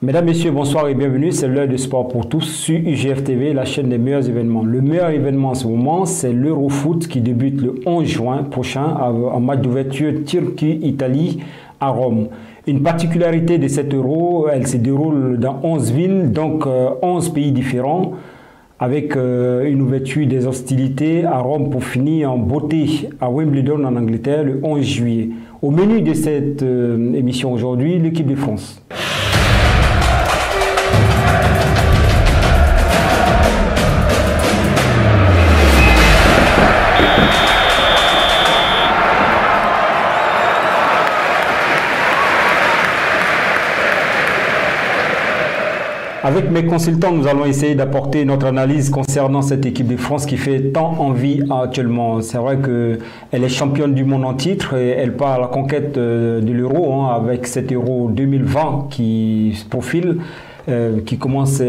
Mesdames, Messieurs, bonsoir et bienvenue. C'est l'heure de sport pour tous sur UGF TV, la chaîne des meilleurs événements. Le meilleur événement en ce moment, c'est l'Eurofoot qui débute le 11 juin prochain en match d'ouverture Turquie-Italie à Rome. Une particularité de cet Euro, elle se déroule dans 11 villes, donc 11 pays différents, avec une ouverture des hostilités à Rome pour finir en beauté à Wimbledon en Angleterre le 11 juillet. Au menu de cette émission aujourd'hui, l'équipe de France. Avec mes consultants, nous allons essayer d'apporter notre analyse concernant cette équipe de France qui fait tant envie actuellement. C'est vrai qu'elle est championne du monde en titre et elle part à la conquête de l'Euro avec cet Euro 2020 qui se profile, qui commence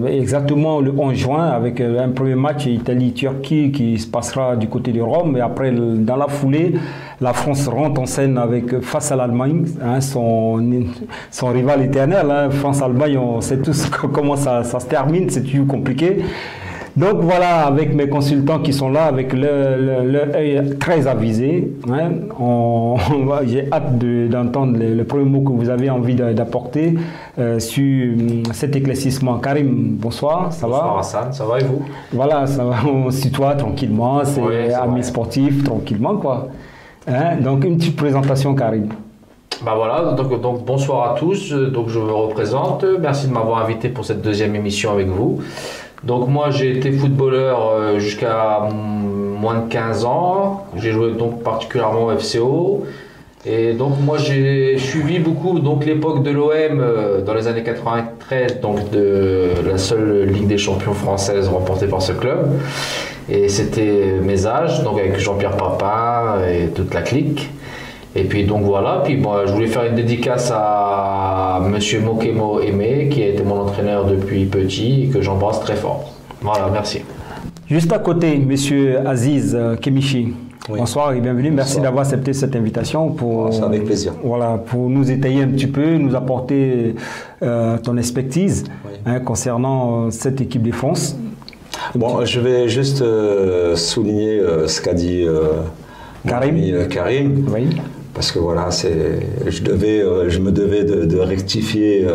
exactement le 11 juin avec un premier match Italie-Turquie qui se passera du côté de Rome. Et après, dans la foulée, la France rentre en scène face à l'Allemagne, son rival éternel. France-Allemagne, on sait tous comment ça se termine, c'est toujours compliqué. Donc voilà, avec mes consultants qui sont là, avec leur œil très avisé, j'ai hâte d'entendre le premier mot que vous avez envie d'apporter sur cet éclaircissement. Karim, bonsoir, ça va? Bonsoir Hassan, ça va et vous? Voilà, ça va, on se tutoie tranquillement, c'est amis sportifs, tranquillement quoi. Donc une petite présentation, Karim. Bah voilà, donc bonsoir à tous, donc je me représente, merci de m'avoir invité pour cette deuxième émission avec vous. Donc moi j'ai été footballeur jusqu'à moins de 15 ans, j'ai joué donc particulièrement au FCO et donc moi j'ai suivi beaucoup donc l'époque de l'OM dans les années 93, donc de la seule Ligue des Champions française remportée par ce club et c'était mes âges, donc avec Jean-Pierre Papin et toute la clique. Et puis donc voilà, puis bon, je voulais faire une dédicace à Monsieur Mokemo Aimé, qui a été mon entraîneur depuis petit et que j'embrasse très fort. Voilà, merci. Juste à côté, Monsieur Aziz Kemichi. Oui. Bonsoir et bienvenue. Bonsoir. Merci d'avoir accepté cette invitation pour, c'est avec plaisir. Voilà, pour nous étayer un petit peu, nous apporter ton expertise concernant cette équipe de France. Bon, je vais juste souligner ce qu'a dit Karim. Oui. Parce que voilà, je me devais de rectifier.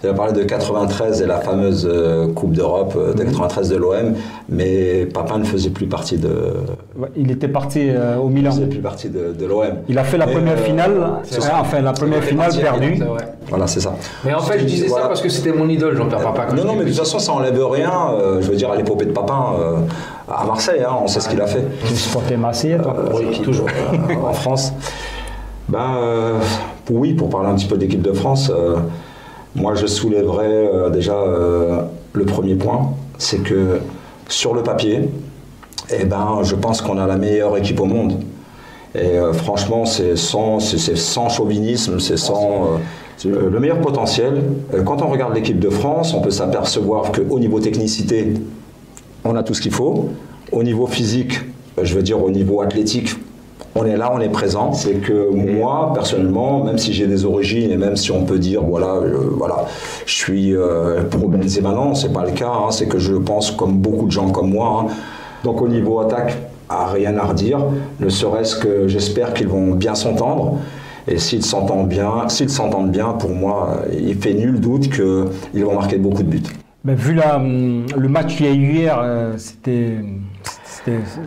Il a parlé de 93 et la fameuse Coupe d'Europe de 93 de l'OM, mais Papin ne faisait plus partie de. Il était parti au Milan. Il ne faisait plus partie de l'OM. Il a fait la première finale, la première finale perdue. Voilà, c'est ça. Mais en fait, je disais ça parce que c'était mon idole, Jean-Pierre Papin. Non, mais de toute façon, ça n'enlève rien. Je veux dire, à l'épopée de Papin, à Marseille, on sait ce qu'il a fait. Tu supportais Marseille, toi? Oui, toujours. En France. Oui, pour parler un petit peu d'équipe de France, moi je soulèverais déjà le premier point, c'est que sur le papier, je pense qu'on a la meilleure équipe au monde. Et franchement, c'est sans chauvinisme, c'est sans le meilleur potentiel. Quand on regarde l'équipe de France, on peut s'apercevoir qu'au niveau technicité, on a tout ce qu'il faut. Au niveau physique, je veux dire au niveau athlétique, on est là, on est présent. C'est que moi, personnellement, même si j'ai des origines et même si on peut dire, je suis pro Benzema, non, c'est pas le cas. C'est que je pense comme beaucoup de gens comme moi. Donc au niveau attaque, rien à redire. Ne serait-ce que j'espère qu'ils vont bien s'entendre. Et s'ils s'entendent bien, pour moi, il fait nul doute qu'ils vont marquer beaucoup de buts. Mais vu le match qu'il y a eu hier, c'était.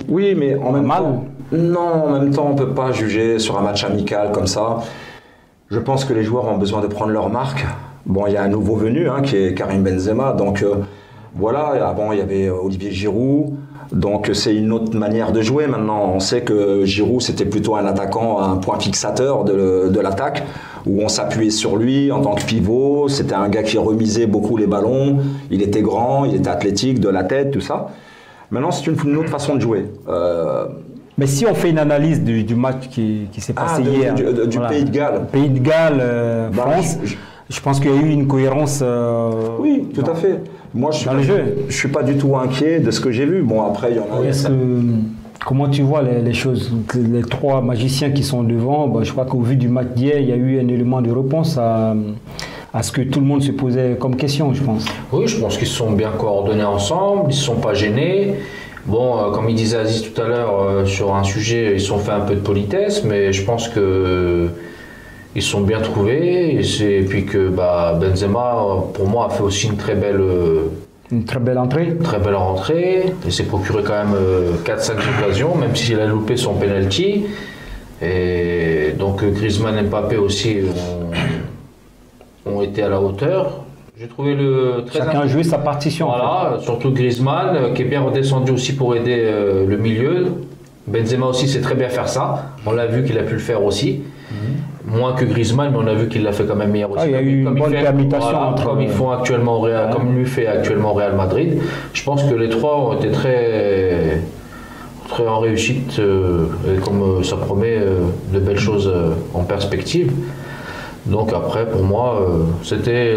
Oui, mais en même temps, non, en même temps, on ne peut pas juger sur un match amical comme ça. Je pense que les joueurs ont besoin de prendre leur marque. Bon, il y a un nouveau venu qui est Karim Benzema. Donc voilà, avant il y avait Olivier Giroud. Donc c'est une autre manière de jouer maintenant. On sait que Giroud c'était plutôt un attaquant, un point fixateur de l'attaque, où on s'appuyait sur lui en tant que pivot. C'était un gars qui remisait beaucoup les ballons. Il était grand, il était athlétique, de la tête, tout ça. Maintenant, c'est une autre façon de jouer. Mais si on fait une analyse du match qui s'est passé hier... Du Pays de Galles. Pays de Galles, France, je pense qu'il y a eu une cohérence... oui, tout à fait. Moi, je ne suis pas du tout inquiet de ce que j'ai vu. Bon, après, il y en a... Comment tu vois les choses? Les trois magiciens qui sont devant, je crois qu'au vu du match d'hier, il y a eu un élément de réponse à à ce que tout le monde se posait comme question, je pense. Oui, je pense qu'ils se sont bien coordonnés ensemble, ils ne se sont pas gênés. Bon, comme il disait Aziz tout à l'heure, sur un sujet, ils se sont fait un peu de politesse, mais je pense que ils se sont bien trouvés. Et puis que Benzema, pour moi, a fait aussi une très belle entrée. Très belle rentrée. Il s'est procuré quand même 4-5 occasions, même s'il a loupé son penalty. Et donc Griezmann et Mbappé aussi ont été à la hauteur. J'ai trouvé chacun a joué sa partition. Voilà, en fait. Surtout Griezmann qui est bien redescendu aussi pour aider le milieu. Benzema aussi sait très bien faire ça. On l'a vu qu'il a pu le faire aussi. Moins que Griezmann, mais on a vu qu'il l'a fait quand même meilleur aussi. Il y a eu une bonne permutation comme ils font actuellement comme lui fait actuellement Real Madrid. Je pense que les trois ont été très en réussite et comme ça promet de belles choses en perspective. Donc après, pour moi,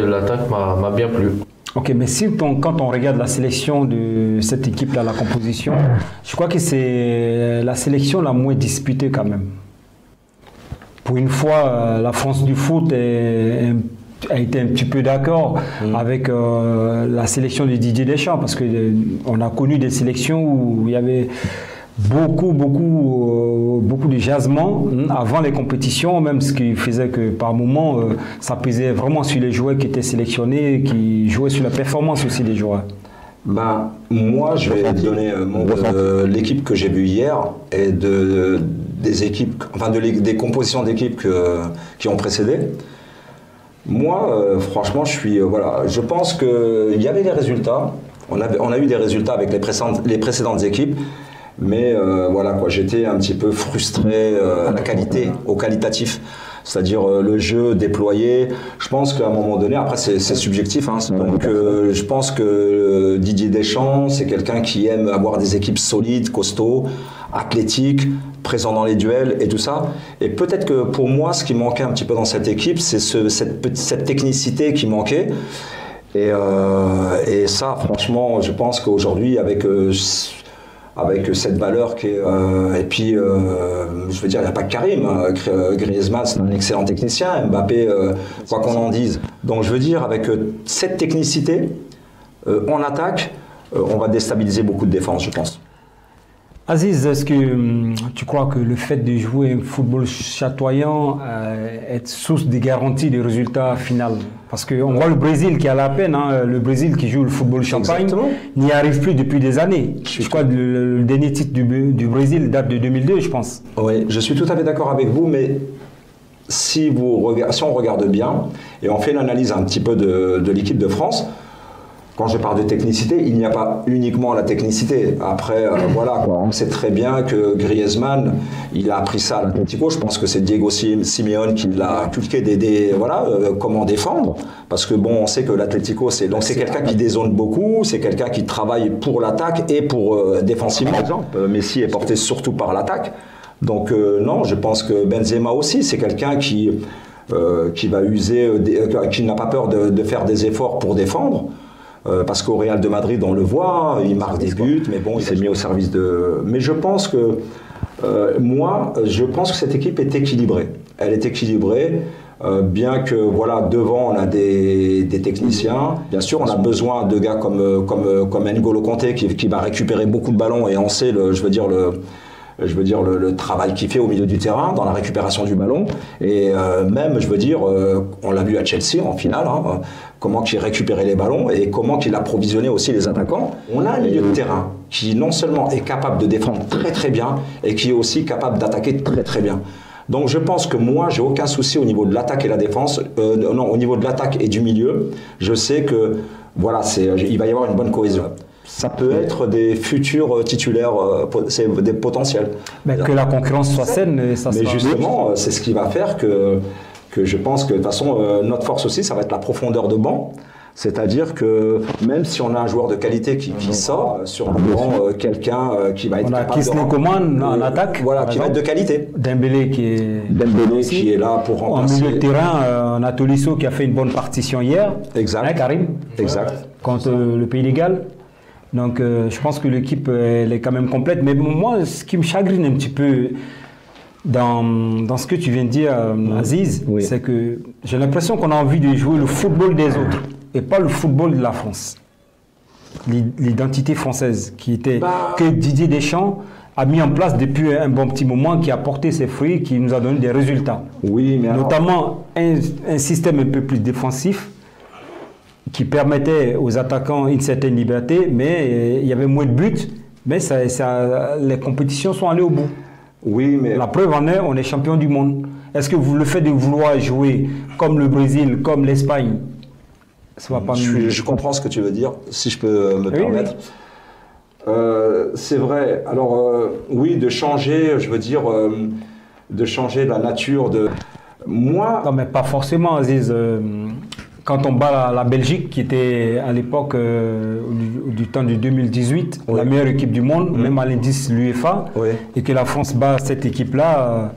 l'attaque m'a bien plu. Ok, mais quand on regarde la sélection de cette équipe-là, la composition, je crois que c'est la sélection la moins disputée quand même. Pour une fois, la France du foot a été un petit peu d'accord avec la sélection de Didier Deschamps, parce qu'on a connu des sélections où il y avait beaucoup de jasement avant les compétitions, même ce qui faisait que par moment ça pesait vraiment sur les joueurs qui étaient sélectionnés, qui jouaient sur la performance aussi des joueurs. Moi, je vais donner l'équipe que j'ai vue hier et des équipes, enfin des compositions d'équipes qui ont précédé. Moi, franchement, je pense qu'il y avait des résultats. On a eu des résultats avec les précédentes équipes. Mais j'étais un petit peu frustré à la qualité, au qualitatif, c'est-à-dire le jeu déployé. Je pense qu'à un moment donné, après c'est subjectif, donc je pense que Didier Deschamps, c'est quelqu'un qui aime avoir des équipes solides, costauds, athlétiques, présents dans les duels et tout ça. Et peut-être que pour moi, ce qui manquait un petit peu dans cette équipe, c'est cette technicité qui manquait. Et ça, franchement, je pense qu'aujourd'hui, avec cette valeur qui est... et puis, je veux dire, il n'y a pas que Karim. Griezmann, c'est un excellent technicien. Mbappé, quoi qu'on en dise. Donc, je veux dire, avec cette technicité, en attaque, on va déstabiliser beaucoup de défense, je pense. Aziz, est-ce que tu crois que le fait de jouer un football chatoyant est source de garantie de résultat final? Parce qu'on voit le Brésil qui a la peine, le Brésil qui joue le football champagne, n'y arrive plus depuis des années. Je crois que le dernier titre du Brésil date de 2002, je pense. Oui, je suis tout à fait d'accord avec vous, mais si on regarde bien et on fait une analyse un petit peu de l'équipe de France, quand je parle de technicité, il n'y a pas uniquement la technicité. Après, on sait très bien que Griezmann, il a appris ça à l'Atlético. Je pense que c'est Diego Simeone qui l'a inculqué d'aider, comment défendre. Parce que on sait que l'Atlético, c'est quelqu'un qui dézone beaucoup, c'est quelqu'un qui travaille pour l'attaque et pour défensivement. Par exemple, Messi est porté surtout par l'attaque. Donc non, je pense que Benzema aussi, c'est quelqu'un qui va user, qui n'a pas peur de faire des efforts pour défendre. Parce qu'au Real de Madrid, on le voit, il marque des buts, mais il s'est mis au service de... Mais je pense que, je pense que cette équipe est équilibrée. Elle est équilibrée, bien que, devant, on a des techniciens. Bien sûr, on a besoin de gars comme N'Golo Kanté, qui va récupérer beaucoup de ballons, et on sait, le travail qu'il fait au milieu du terrain, dans la récupération du ballon. Et même, on l'a vu à Chelsea en finale, comment il récupérait les ballons et comment il approvisionnait aussi les attaquants. On a un milieu de terrain qui non seulement est capable de défendre très très bien, et qui est aussi capable d'attaquer très très bien. Donc je pense que moi, j'ai aucun souci au niveau de l'attaque et la défense, au niveau de l'attaque et du milieu. Je sais que il va y avoir une bonne cohésion. Ça peut être des futurs titulaires, c'est des potentiels. Mais que la concurrence soit saine, ça Mais justement, c'est ce qui va faire que je pense que de toute façon, notre force aussi, ça va être la profondeur de banc. C'est-à-dire que même si on a un joueur de qualité qui sort, sur le banc, quelqu'un qui va être capable de... On a Kingsley Coman en attaque. Qui va être de qualité. Dembélé qui est là pour remplacer. En milieu de terrain, on a Tolisso qui a fait une bonne partition hier. Exact. Karim. Exact. Contre le Pays de Galles. Donc je pense que l'équipe elle est quand même complète. Mais moi, ce qui me chagrine un petit peu, dans ce que tu viens de dire, Aziz, Oui. c'est que j'ai l'impression qu'on a envie de jouer le football des autres et pas le football de la France. L'identité française que Didier Deschamps a mis en place depuis un bon petit moment, qui a porté ses fruits, qui nous a donné des résultats. Oui, mais notamment un système un peu plus défensif qui permettait aux attaquants une certaine liberté, mais il y avait moins de buts, mais les compétitions sont allées au bout. Oui, mais la preuve en est, on est champion du monde. Est-ce que le fait de vouloir jouer comme le Brésil, comme l'Espagne, ça va pas je comprends ce que tu veux dire, si je peux me permettre. Oui. C'est vrai. Alors, oui, de changer, je veux dire, de changer la nature de... Moi... Non, mais pas forcément, Aziz. Quand on bat la Belgique, qui était à l'époque, du temps de 2018, oui. la meilleure équipe du monde, même à l'indice l'UEFA, oui. et que la France bat cette équipe-là,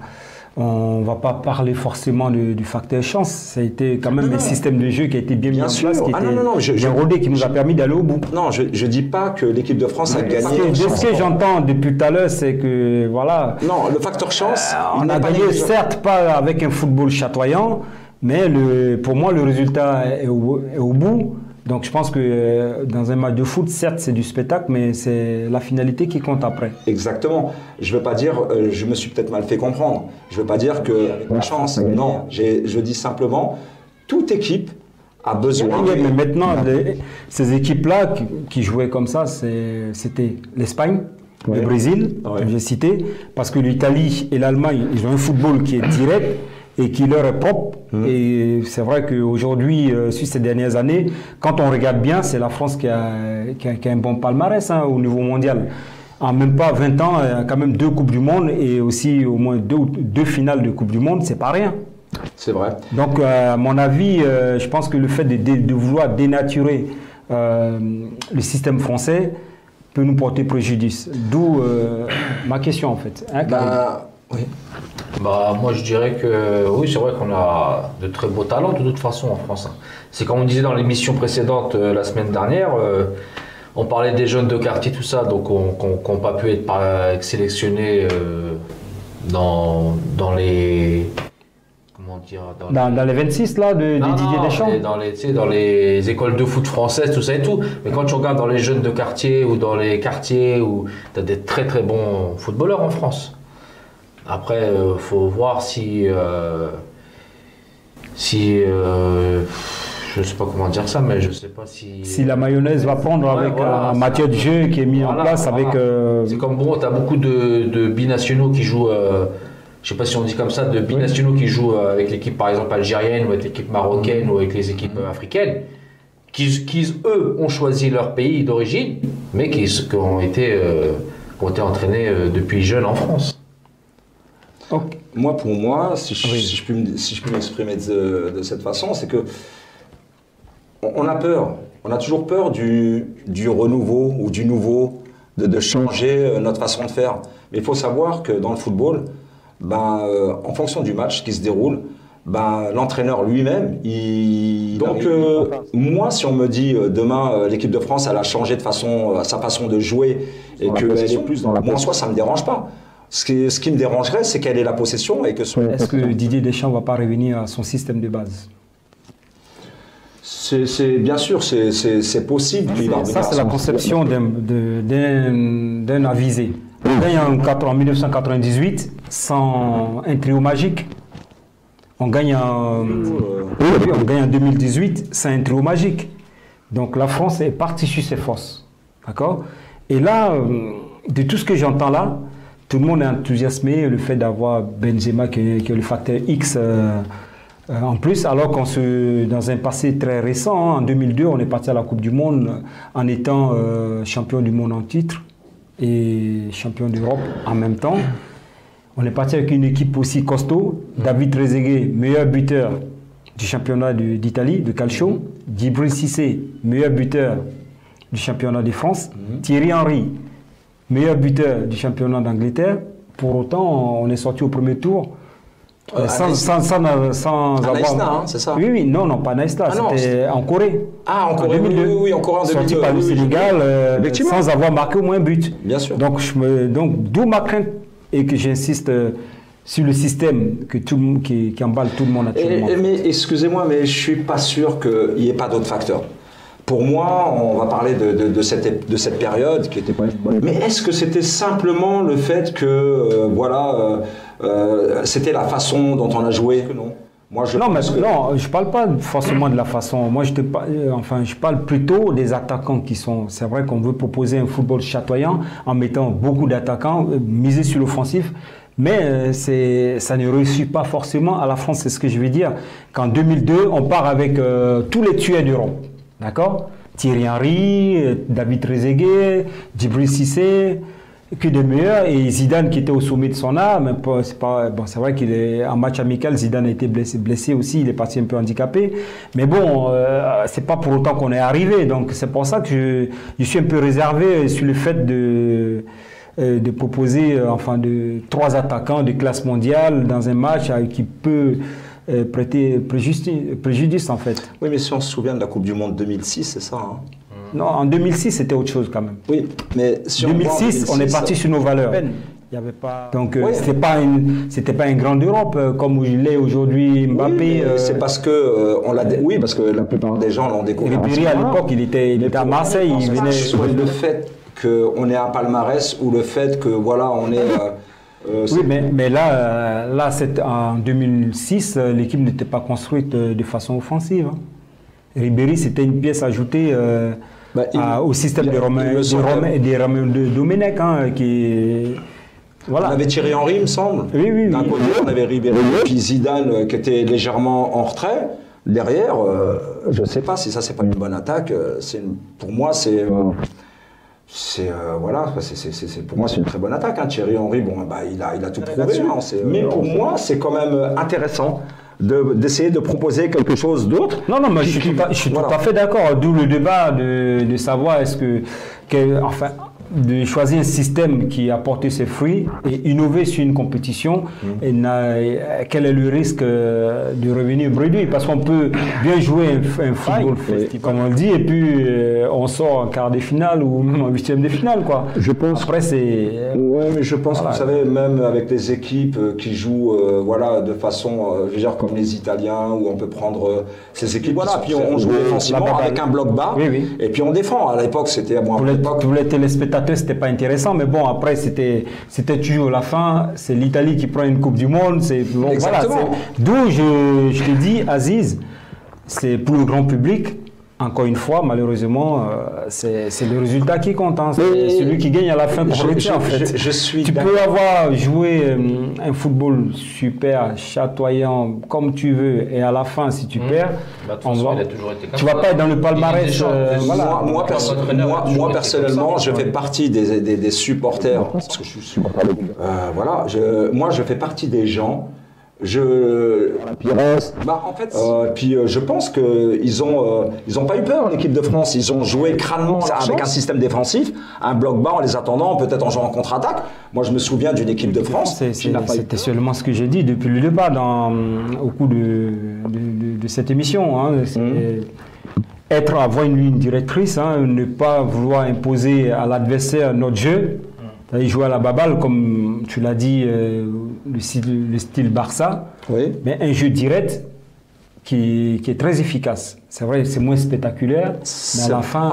on ne va pas parler forcément du facteur chance. Ça a été quand même un système de jeu qui a été bien mis en place, qui était rodé, qui nous a permis d'aller au bout. Non, je ne dis pas que l'équipe de France a gagné. Ce que j'entends depuis tout à l'heure, c'est que, voilà... Non, le facteur chance... on a gagné, certes, pas avec un football chatoyant, mais pour moi, le résultat est au bout. Donc je pense que dans un match de foot, certes, c'est du spectacle, mais c'est la finalité qui compte après. Exactement. Je ne veux pas dire, je me suis peut-être mal fait comprendre, je ne veux pas dire qu'avec la chance, non. Je dis simplement, toute équipe a besoin... Oui, mais maintenant, ces équipes-là qui jouaient comme ça, c'était l'Espagne, le Brésil, que j'ai cité, parce que l'Italie et l'Allemagne, ils ont un football qui est direct, et qui leur est propre. Et c'est vrai qu'aujourd'hui, sur ces dernières années, quand on regarde bien, c'est la France qui a un bon palmarès au niveau mondial. En même pas 20 ans, il y a quand même 2 Coupes du Monde et aussi au moins 2 finales de Coupe du Monde, c'est pas rien. C'est vrai. Donc, à mon avis, je pense que le fait de vouloir dénaturer le système français peut nous porter préjudice. D'où ma question, en fait. Hein, oui. Bah, moi je dirais que oui, c'est vrai qu'on a de très beaux talents de toute façon en France. C'est comme on disait dans l'émission précédente la semaine dernière, on parlait des jeunes de quartier, tout ça, donc qui n'ont pas pu être sélectionnés dans les... Comment dire, dans les 26 là de Didier Deschamps. Dans les écoles de foot françaises, tout ça et tout. Mais quand tu regardes dans les jeunes de quartier ou dans les quartiers, où tu as des très très bons footballeurs en France. Après, faut voir si je sais pas comment dire ça, mais je sais pas si la mayonnaise va prendre avec un matière de jeu qui est mis en place avec. C'est comme bon, t'as beaucoup de binationaux qui jouent. Je sais pas si on dit comme ça, de binationaux qui jouent avec l'équipe par exemple algérienne ou avec l'équipe marocaine ou avec les équipes africaines, qui eux ont choisi leur pays d'origine, mais qui ont été entraînés depuis jeunes en France. Okay. Moi, pour moi, si je peux m'exprimer de cette façon, c'est que on a peur. On a toujours peur du renouveau ou du nouveau, de changer notre façon de faire. Mais il faut savoir que dans le football, en fonction du match qui se déroule, l'entraîneur lui-même, moi, si on me dit demain l'équipe de France, elle a changé sa façon de jouer et qu'elle est plus dans la... Moi, en soi, ça ne me dérange pas. Ce qui me dérangerait, c'est qu'elle ait la possession et que... Est-ce que Didier Deschamps ne va pas revenir à son système de base? Bien sûr, c'est possible. Ça, c'est la conception d'un avisé. On gagne en 1998 sans un trio magique. On gagne en 2018 sans un trio magique. Donc la France est partie sur ses forces. D'accord? Et là, de tout ce que j'entends là, tout le monde est enthousiasmé, le fait d'avoir Benzema qui est le facteur X en plus, alors dans un passé très récent, en 2002, on est parti à la Coupe du Monde en étant champion du monde en titre et champion d'Europe en même temps. On est parti avec une équipe aussi costaud, David Trezeguet, meilleur buteur du championnat d'Italie, de calcio, Djibril Cissé, meilleur buteur du championnat de France, Thierry Henry, meilleur buteur du championnat d'Angleterre. Pour autant, on est sorti au premier tour sans avoir... c'est ça? Oui, non, pas Naïsta, c'était en Corée. Ah, en Corée, oui, en Corée en 2002. Sorti par le Sénégal sans avoir marqué au moins un but. Bien sûr. Donc, d'où ma crainte et que j'insiste sur le système qui emballe tout le monde actuellement. Mais excusez-moi, mais je ne suis pas sûr qu'il n'y ait pas d'autres facteurs. Pour moi, on va parler de cette période qui était pas... Mais est-ce que c'était simplement le fait que, c'était la façon dont on a joué? Non. Moi, je ne parle pas forcément de la façon. Moi, je parle plutôt des attaquants qui sont... C'est vrai qu'on veut proposer un football chatoyant en mettant beaucoup d'attaquants, miser sur l'offensif. Mais ça ne réussit pas forcément à la France, c'est ce que je veux dire. Qu'en 2002, on part avec tous les tueurs d'Europe. D'accord? Thierry Henry, David Trezeguet, Djibril Cissé, que des meilleurs. Et Zidane qui était au sommet de son art. C'est vrai qu'il est en match amical, Zidane a été blessé aussi, il est parti un peu handicapé. Mais bon, c'est pas pour autant qu'on est arrivé. Donc c'est pour ça que je suis un peu réservé sur le fait de proposer trois attaquants de classe mondiale dans un match qui peut prêter préjudice en fait. Oui, mais si on se souvient de la Coupe du Monde 2006, c'est ça hein? Non, en 2006 c'était autre chose quand même. Oui, mais si 2006, on est parti sur nos valeurs. Il y avait pas... Donc c'était pas une grande Europe comme il est aujourd'hui Mbappé. Oui, c'est parce que oui, parce que la plupart des gens l'ont découvert. Ribéry à l'époque, il était à Marseille, il venait. Soit le fait qu'on est un palmarès ou le fait que voilà, on est. Oui, mais là en 2006, l'équipe n'était pas construite de façon offensive. Hein. Ribéry, c'était une pièce ajoutée au système des Romains de Domenech, hein, qui. Voilà. On avait Thierry Henry, il me semble. Oui. D'un côté, on avait Ribéry, puis Zidane qui était légèrement en retrait. Derrière, je ne sais pas si ça, c'est pas une bonne attaque. Pour moi, pour moi, c'est une très bonne attaque. Hein. Thierry Henry, il a tout prouvé. Hein. Mais pour moi, c'est quand même intéressant d'essayer de proposer quelque chose d'autre. Non, mais je suis tout à fait d'accord. D'où le débat de savoir de choisir un système qui a porté ses fruits et innover sur une compétition. Et quel est le risque de revenir bredouille? Parce qu'on peut bien jouer un football festif, comme on le dit, et puis on sort en quart de finale ou même en huitième de finale, quoi. Je pense. Après, c'est. Ouais, mais je pense que vous savez, même avec des équipes qui jouent, de façon, je veux dire, comme les Italiens, où on peut prendre ces équipes. Voilà, puis on joue défensivement avec un bloc bas, et puis on défend. À l'époque, c'était pour les téléspectateurs, c'était pas intéressant, mais bon, après, c'était toujours la fin. C'est l'Italie qui prend une Coupe du Monde. D'où je te dis, Aziz, c'est pour le grand public. Encore une fois, malheureusement, c'est le résultat qui compte. Hein. C'est celui qui gagne à la fin pour en fait. Tu peux avoir joué un football super, chatoyant, comme tu veux, et à la fin, si tu perds, tu vas pas être dans le palmarès. Moi, personnellement, je fais partie des supporters. Parce que je suis supporter. Moi, je fais partie des gens. Je pense qu'ils ont pas eu peur, l'équipe de France. Ils ont joué crânement avec un système défensif, un bloc bas en les attendant, peut-être en jouant en contre-attaque. Moi, je me souviens d'une équipe de France. C'était seulement ce que j'ai dit depuis le départ au cours de cette émission. Hein. Avoir une ligne directrice, hein, ne pas vouloir imposer à l'adversaire notre jeu. Il joue à la baballe, comme tu l'as dit, le style Barça, mais un jeu direct qui est très efficace. C'est vrai, c'est moins spectaculaire, mais à la fin,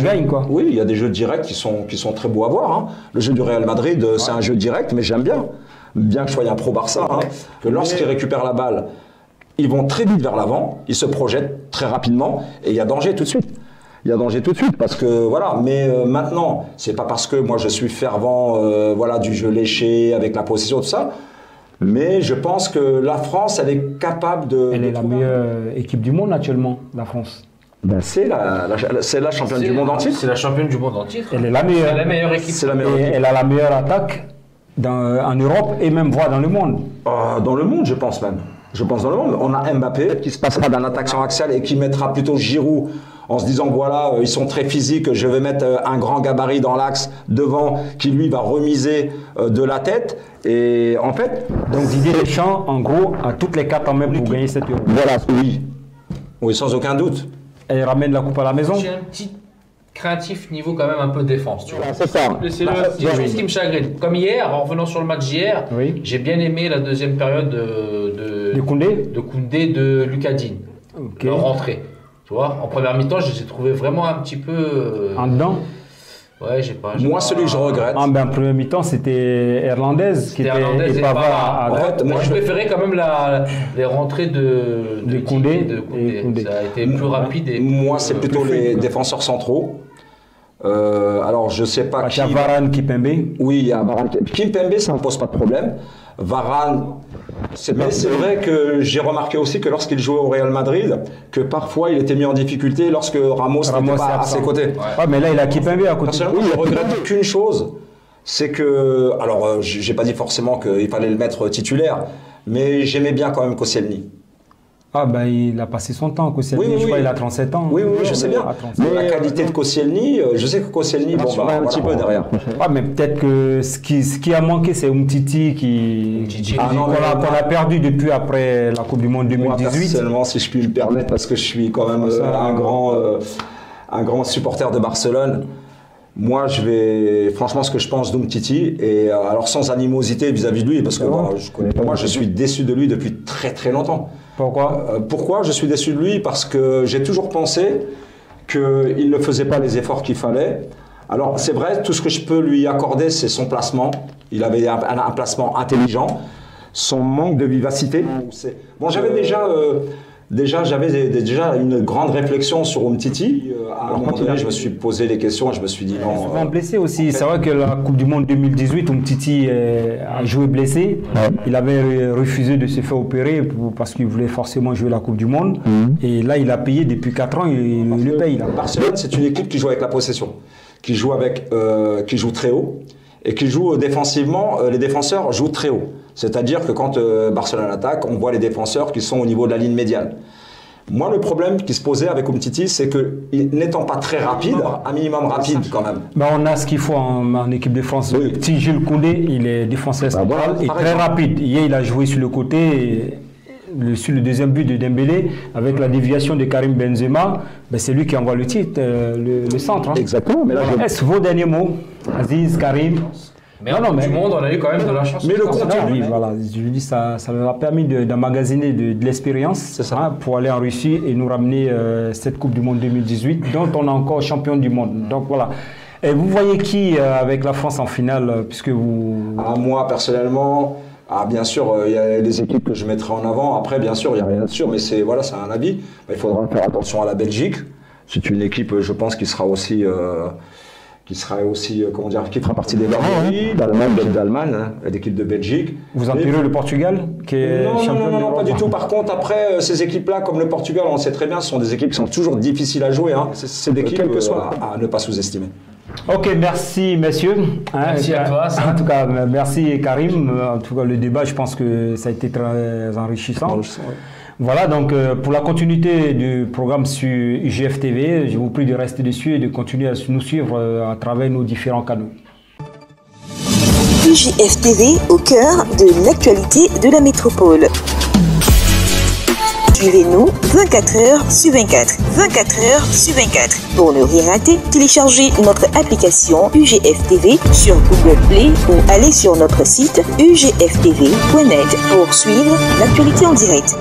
gagne, quoi. Oui, il y a des jeux directs qui sont très beaux à voir. Hein. Le jeu du Real Madrid, c'est un jeu direct, mais j'aime bien. Bien que je sois un pro Barça, que lorsqu'ils récupèrent la balle, ils vont très vite vers l'avant, ils se projettent très rapidement, et il y a danger tout de suite. Parce que maintenant, c'est pas parce que moi je suis fervent du jeu léché avec la possession, tout ça, mais je pense que la France, elle est capable de. Elle est la meilleure équipe du monde actuellement, la France. C'est la championne du monde en titre. C'est la championne du monde en titre. Elle est la meilleure. C'est la meilleure équipe. Elle a la meilleure attaque en Europe et même voire dans le monde. Dans le monde, je pense même. Dans le monde. On a Mbappé qui se passera d'un attaquant axial et qui mettra plutôt Giroud en se disant ils sont très physiques, je vais mettre un grand gabarit dans l'axe devant qui lui va remiser de la tête. Et en fait. Donc Didier Deschamps, en gros, a toutes les cartes en main pour gagner cette Euro. Voilà, oui. Oui, sans aucun doute. Et il ramène la coupe à la maison. J'ai un petit craintif niveau quand même un peu défense. Tu vois. C'est ça. C'est le chose qui me chagrine. Comme hier, en revenant sur le match d'hier, j'ai bien aimé la deuxième période de Koundé, de Lucas Digne. Leur rentrée. Tu vois, en première mi-temps, je les ai trouvés vraiment un petit peu... En dedans. Ouais, Moi, celui que je regrette. En première mi-temps, c'était Hernandez qui était et Pavard. En fait, moi, je préférais quand même les rentrées de Koundé. Ça a été plus rapide. Moi, c'est plutôt les défenseurs centraux. Alors, je sais pas qui. Il y a Varane, Kimpembe. Oui, il y a Varane. Kimpembe, ça ne pose pas de problème. Varane, mais c'est vrai que j'ai remarqué aussi que lorsqu'il jouait au Real Madrid, que parfois il était mis en difficulté lorsque Ramos n'était pas à ses côtés. Ouais, mais là, il a Kimpembe à côté. Personnellement, je regrette qu'une chose, c'est que, alors, j'ai pas dit forcément qu'il fallait le mettre titulaire, mais j'aimais bien quand même Koscielny. Ah ben il a passé son temps, Koscielny, je crois il a 37 ans. Oui, je sais bien. Mais la qualité de Koscielny, je sais que Koscielny, bon, un petit peu derrière. Ah mais peut-être que ce qui a manqué, c'est Umtiti qu'on a perdu depuis après la Coupe du Monde 2018. Moi, personnellement, si je puis me permettre, parce que je suis quand même un grand supporter de Barcelone. Moi, franchement, ce que je pense d'Umtiti, et alors sans animosité vis-à-vis de lui, parce que moi, je suis déçu de lui depuis très très longtemps. Pourquoi je suis déçu de lui? Parce que j'ai toujours pensé qu'il ne faisait pas les efforts qu'il fallait. Alors, c'est vrai, tout ce que je peux lui accorder, c'est son placement. Il avait un placement intelligent. Son manque de vivacité. Bon, j'avais déjà une grande réflexion sur Umtiti. À un moment donné, je me suis posé les questions et je me suis dit non. Il est souvent blessé aussi. C'est vrai que la Coupe du Monde 2018, Umtiti a joué blessé. Il avait refusé de se faire opérer parce qu'il voulait forcément jouer la Coupe du Monde. Et là, il a payé depuis 4 ans. Il le paye. Là. Barcelone, c'est une équipe qui joue avec la possession, qui joue très haut et qui joue défensivement. Les défenseurs jouent très haut. C'est-à-dire que quand Barcelone attaque, on voit les défenseurs qui sont au niveau de la ligne médiane. Moi, le problème qui se posait avec Umtiti, c'est que, n'étant pas très rapide, un minimum rapide quand même. Ben, on a ce qu'il faut en équipe de France. Le petit Jules Koundé, il est défenseur central et très rapide. Hier, il a joué sur le côté. Sur le deuxième but de Dembélé, avec la déviation de Karim Benzema, ben c'est lui qui envoie le titre, le centre. Hein. Exactement. Mais là, est-ce vos derniers mots, Aziz, Karim? Mais du monde, on a eu quand même de la chance. Mais le contenu, voilà, je lui dis, ça leur a permis d'emmagasiner de l'expérience pour aller en Russie et nous ramener cette Coupe du Monde 2018, dont on est encore champion du monde. Donc voilà. Et vous voyez qui avec la France en finale, puisque vous... Moi, personnellement, bien sûr, il y a des équipes que je mettrai en avant. Après, bien sûr, il n'y a rien de sûr, mais c'est un avis. Il faudra faire attention à la Belgique. C'est une équipe, je pense, qui sera aussi... qui fera partie des d'Allemagne, l'équipe de Belgique. Vous enterrez le Portugal qui est non, pas du tout. Par contre, après, ces équipes-là, comme le Portugal, on sait très bien, ce sont des équipes qui sont toujours difficiles à jouer. Hein. C'est des équipes à ne pas sous-estimer. Ok, merci messieurs. Merci à toi. En tout cas, merci Karim. En tout cas, le débat, je pense que ça a été très enrichissant. Voilà, donc pour la continuité du programme sur UGF TV, je vous prie de rester dessus et de continuer à nous suivre à travers nos différents canaux. UGF TV au cœur de l'actualité de la métropole. Suivez-nous 24 heures sur 24. 24 heures sur 24. Pour ne rien rater, téléchargez notre application UGF TV sur Google Play ou allez sur notre site ugftv.net pour suivre l'actualité en direct.